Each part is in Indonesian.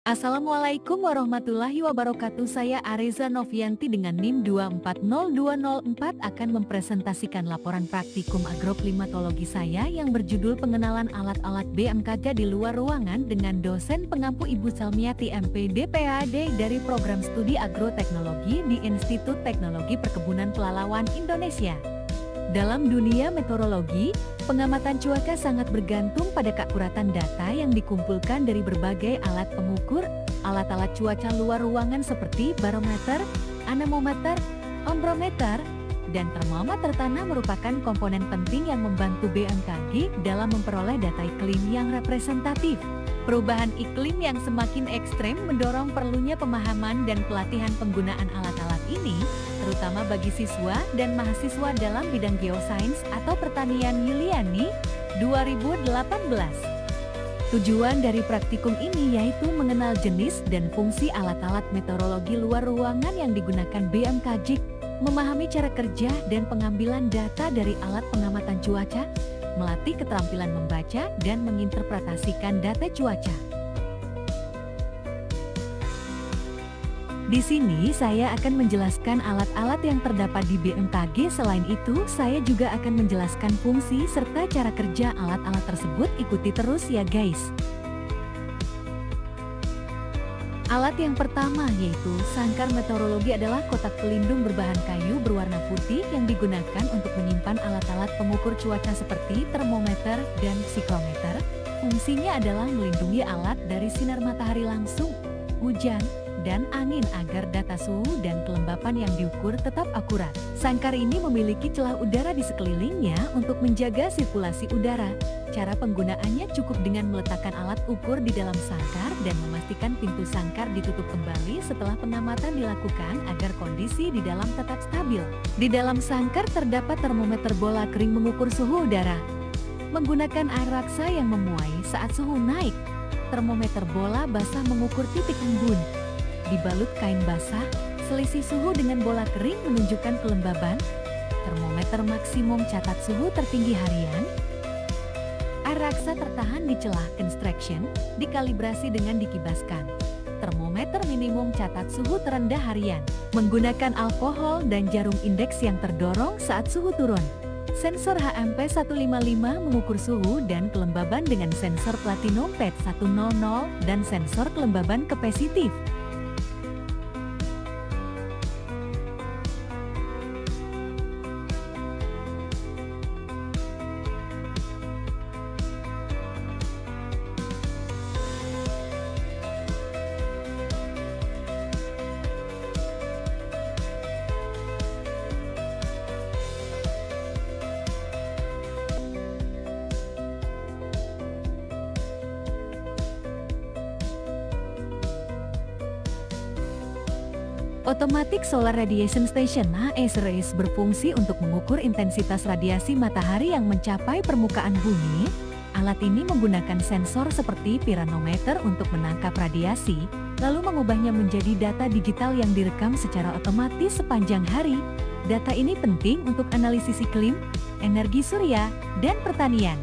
Assalamualaikum warahmatullahi wabarakatuh. Saya Areza Novianti dengan NIM 240204 akan mempresentasikan laporan praktikum agroklimatologi saya yang berjudul pengenalan alat-alat BMKG di luar ruangan dengan dosen pengampu Ibu Salmiati MPD PhD dari Program Studi Agroteknologi di Institut Teknologi Perkebunan Pelalawan Indonesia. Dalam dunia meteorologi, pengamatan cuaca sangat bergantung pada keakuratan data yang dikumpulkan dari berbagai alat pengukur. Alat-alat cuaca luar ruangan seperti barometer, anemometer, ombrometer, dan termometer tanah merupakan komponen penting yang membantu BMKG dalam memperoleh data iklim yang representatif. Perubahan iklim yang semakin ekstrem mendorong perlunya pemahaman dan pelatihan penggunaan alat-alat ini, terutama bagi siswa dan mahasiswa dalam bidang geosains atau pertanian Yuliani, 2018. Tujuan dari praktikum ini yaitu mengenal jenis dan fungsi alat-alat meteorologi luar ruangan yang digunakan BMKG, memahami cara kerja dan pengambilan data dari alat pengamatan cuaca, melatih keterampilan membaca dan menginterpretasikan data cuaca. Di sini saya akan menjelaskan alat-alat yang terdapat di BMKG. Selain itu, saya juga akan menjelaskan fungsi serta cara kerja alat-alat tersebut. Ikuti terus ya guys. Alat yang pertama yaitu sangkar meteorologi adalah kotak pelindung berbahan kayu berwarna putih yang digunakan untuk menyimpan alat-alat pengukur cuaca seperti termometer dan psikometer. Fungsinya adalah melindungi alat dari sinar matahari langsung, hujan, dan angin agar data suhu dan kelembapan yang diukur tetap akurat. Sangkar ini memiliki celah udara di sekelilingnya untuk menjaga sirkulasi udara. Cara penggunaannya cukup dengan meletakkan alat ukur di dalam sangkar dan memastikan pintu sangkar ditutup kembali setelah pengamatan dilakukan agar kondisi di dalam tetap stabil. Di dalam sangkar terdapat termometer bola kering mengukur suhu udara. Menggunakan air raksa yang memuai saat suhu naik. Termometer bola basah mengukur titik embun. Dibalut kain basah, selisih suhu dengan bola kering menunjukkan kelembaban. Termometer maksimum catat suhu tertinggi harian. Air raksa tertahan di celah construction, dikalibrasi dengan dikibaskan. Termometer minimum catat suhu terendah harian. Menggunakan alkohol dan jarum indeks yang terdorong saat suhu turun. Sensor HMP 155 mengukur suhu dan kelembaban dengan sensor platinum PET 100 dan sensor kelembaban kapasitif. Automatic Solar Radiation Station (ASRS) berfungsi untuk mengukur intensitas radiasi matahari yang mencapai permukaan bumi. Alat ini menggunakan sensor seperti piranometer untuk menangkap radiasi, lalu mengubahnya menjadi data digital yang direkam secara otomatis sepanjang hari. Data ini penting untuk analisis iklim, energi surya, dan pertanian.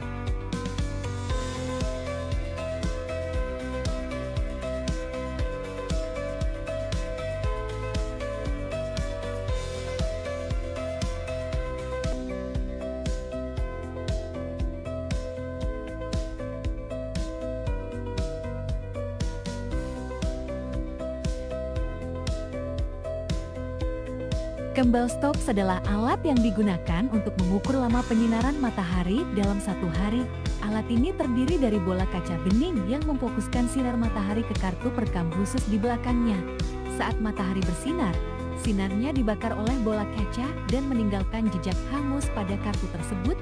Campbell Stokes adalah alat yang digunakan untuk mengukur lama penyinaran matahari dalam satu hari. Alat ini terdiri dari bola kaca bening yang memfokuskan sinar matahari ke kartu perekam khusus di belakangnya. Saat matahari bersinar, sinarnya dibakar oleh bola kaca dan meninggalkan jejak hangus pada kartu tersebut.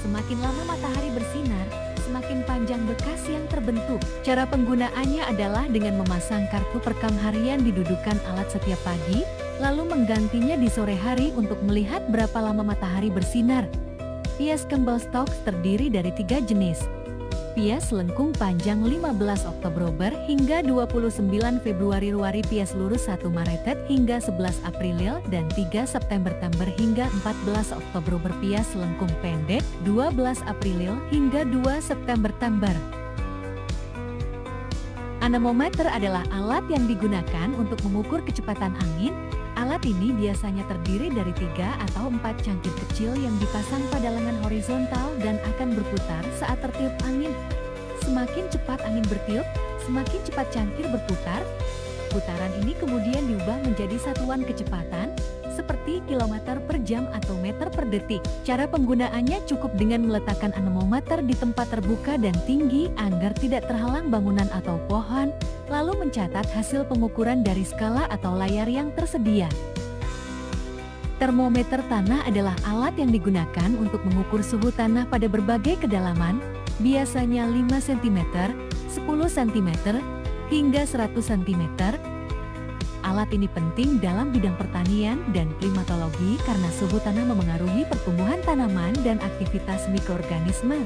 Semakin lama matahari bersinar, semakin panjang bekas yang terbentuk. Cara penggunaannya adalah dengan memasang kartu perekam harian di dudukan alat setiap pagi, lalu menggantinya di sore hari untuk melihat berapa lama matahari bersinar. Pias Campbell Stokes terdiri dari 3 jenis. Pias lengkung panjang 15 Oktober hingga 29 Februari, pias lurus 1 Maret hingga 11 April dan 3 September hingga 14 Oktober, pias lengkung pendek 12 April hingga 2 September. Anemometer adalah alat yang digunakan untuk mengukur kecepatan angin. Alat ini biasanya terdiri dari 3 atau 4 cangkir kecil yang dipasang pada lengan horizontal dan akan berputar saat tertiup angin. Semakin cepat angin bertiup, semakin cepat cangkir berputar. Putaran ini kemudian diubah menjadi satuan kecepatan, seperti kilometer per jam atau meter per detik. Cara penggunaannya cukup dengan meletakkan anemometer di tempat terbuka dan tinggi agar tidak terhalang bangunan atau pohon, lalu mencatat hasil pengukuran dari skala atau layar yang tersedia. Termometer tanah adalah alat yang digunakan untuk mengukur suhu tanah pada berbagai kedalaman, biasanya 5 cm, 10 cm, hingga 100 cm. Alat ini penting dalam bidang pertanian dan klimatologi karena suhu tanah memengaruhi pertumbuhan tanaman dan aktivitas mikroorganisme.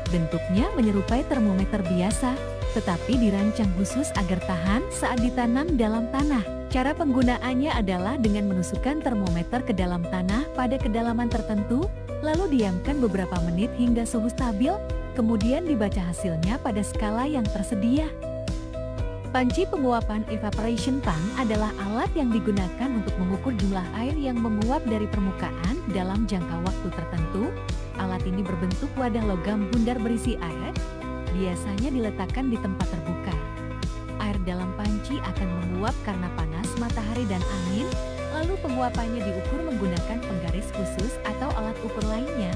Bentuknya menyerupai termometer biasa, tetapi dirancang khusus agar tahan saat ditanam dalam tanah. Cara penggunaannya adalah dengan menusukkan termometer ke dalam tanah pada kedalaman tertentu, lalu diamkan beberapa menit hingga suhu stabil, kemudian dibaca hasilnya pada skala yang tersedia. Panci penguapan evaporation tank adalah alat yang digunakan untuk mengukur jumlah air yang menguap dari permukaan dalam jangka waktu tertentu. Alat ini berbentuk wadah logam bundar berisi air, biasanya diletakkan di tempat terbuka. Air dalam panci akan menguap karena panas matahari dan angin, lalu penguapannya diukur menggunakan penggaris khusus atau alat ukur lainnya.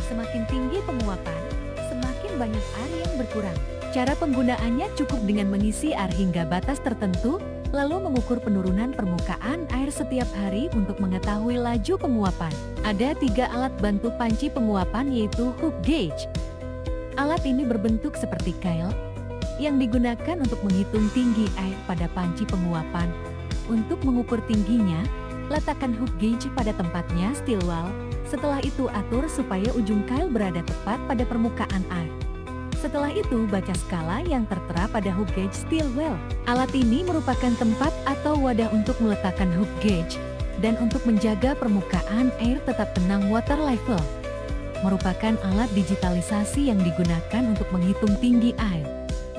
Semakin tinggi penguapan, semakin banyak air yang berkurang. Cara penggunaannya cukup dengan mengisi air hingga batas tertentu, lalu mengukur penurunan permukaan air setiap hari untuk mengetahui laju penguapan. Ada 3 alat bantu panci penguapan yaitu hook gauge. Alat ini berbentuk seperti kail, yang digunakan untuk menghitung tinggi air pada panci penguapan. Untuk mengukur tingginya, letakkan hook gauge pada tempatnya steel wall. Setelah itu atur supaya ujung kail berada tepat pada permukaan air. Setelah itu baca skala yang tertera pada hook gauge steel well. Alat ini merupakan tempat atau wadah untuk meletakkan hook gauge dan untuk menjaga permukaan air tetap tenang water level. Merupakan alat digitalisasi yang digunakan untuk menghitung tinggi air,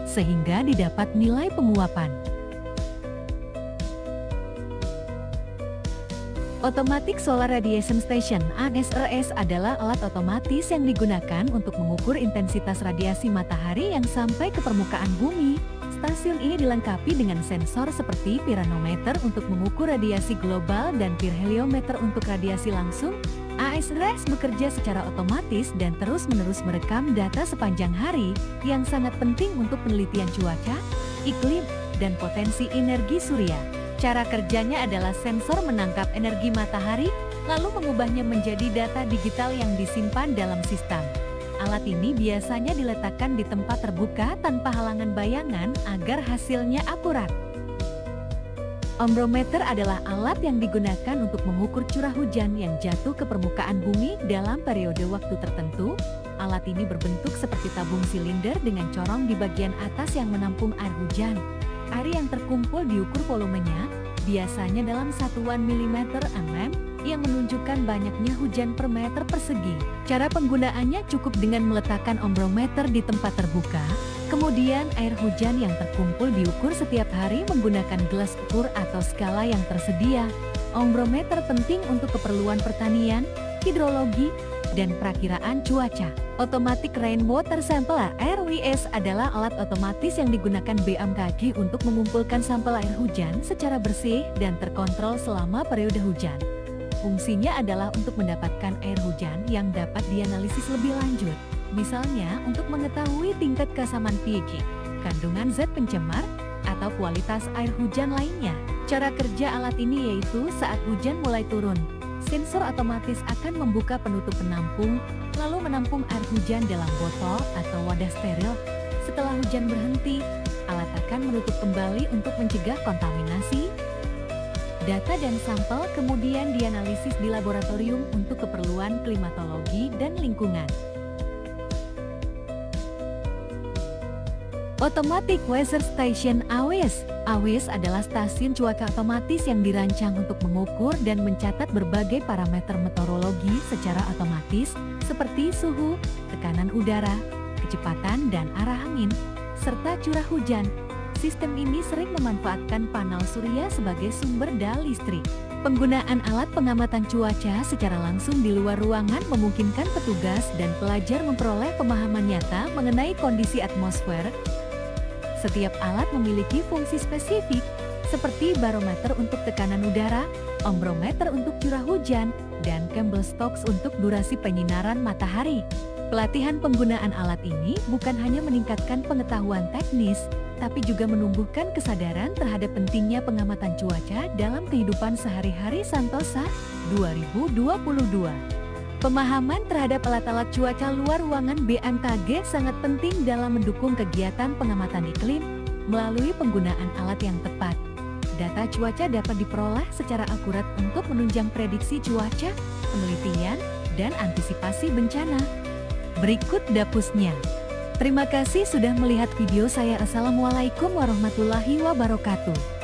sehingga didapat nilai penguapan. Automatic Solar Radiation Station (ASRS) adalah alat otomatis yang digunakan untuk mengukur intensitas radiasi matahari yang sampai ke permukaan bumi. Stasiun ini dilengkapi dengan sensor seperti piranometer untuk mengukur radiasi global dan pirheliometer untuk radiasi langsung. ASRS bekerja secara otomatis dan terus-menerus merekam data sepanjang hari, yang sangat penting untuk penelitian cuaca, iklim, dan potensi energi surya. Cara kerjanya adalah sensor menangkap energi matahari, lalu mengubahnya menjadi data digital yang disimpan dalam sistem. Alat ini biasanya diletakkan di tempat terbuka tanpa halangan bayangan agar hasilnya akurat. Ombrometer adalah alat yang digunakan untuk mengukur curah hujan yang jatuh ke permukaan bumi dalam periode waktu tertentu. Alat ini berbentuk seperti tabung silinder dengan corong di bagian atas yang menampung air hujan. Air yang terkumpul diukur volumenya, biasanya dalam satuan milimeter mm, yang menunjukkan banyaknya hujan per meter persegi. Cara penggunaannya cukup dengan meletakkan ombrometer di tempat terbuka, kemudian air hujan yang terkumpul diukur setiap hari menggunakan gelas ukur atau skala yang tersedia. Ombrometer penting untuk keperluan pertanian, hidrologi, dan perakiraan cuaca. Automatic Rainwater Sampler (RWS) adalah alat otomatis yang digunakan BMKG untuk mengumpulkan sampel air hujan secara bersih dan terkontrol selama periode hujan. Fungsinya adalah untuk mendapatkan air hujan yang dapat dianalisis lebih lanjut, misalnya untuk mengetahui tingkat keasaman pH, kandungan zat pencemar, atau kualitas air hujan lainnya. Cara kerja alat ini yaitu saat hujan mulai turun, sensor otomatis akan membuka penutup penampung, lalu menampung air hujan dalam botol atau wadah steril. Setelah hujan berhenti, alat akan menutup kembali untuk mencegah kontaminasi. Data dan sampel kemudian dianalisis di laboratorium untuk keperluan klimatologi dan lingkungan. Automatic Weather Station (AWS). AWS adalah stasiun cuaca otomatis yang dirancang untuk mengukur dan mencatat berbagai parameter meteorologi secara otomatis, seperti suhu, tekanan udara, kecepatan, dan arah angin. serta curah hujan. Sistem ini sering memanfaatkan panel surya sebagai sumber daya listrik. Penggunaan alat pengamatan cuaca secara langsung di luar ruangan memungkinkan petugas dan pelajar memperoleh pemahaman nyata mengenai kondisi atmosfer. Setiap alat memiliki fungsi spesifik, seperti barometer untuk tekanan udara, ombrometer untuk curah hujan, dan candlesticks untuk durasi penyinaran matahari. Pelatihan penggunaan alat ini bukan hanya meningkatkan pengetahuan teknis, tapi juga menumbuhkan kesadaran terhadap pentingnya pengamatan cuaca dalam kehidupan sehari-hari Santosa 2022. Pemahaman terhadap alat-alat cuaca luar ruangan BMKG sangat penting dalam mendukung kegiatan pengamatan iklim melalui penggunaan alat yang tepat. Data cuaca dapat diperoleh secara akurat untuk menunjang prediksi cuaca, penelitian, dan antisipasi bencana. Berikut dapusnya. Terima kasih sudah melihat video saya. Assalamualaikum warahmatullahi wabarakatuh.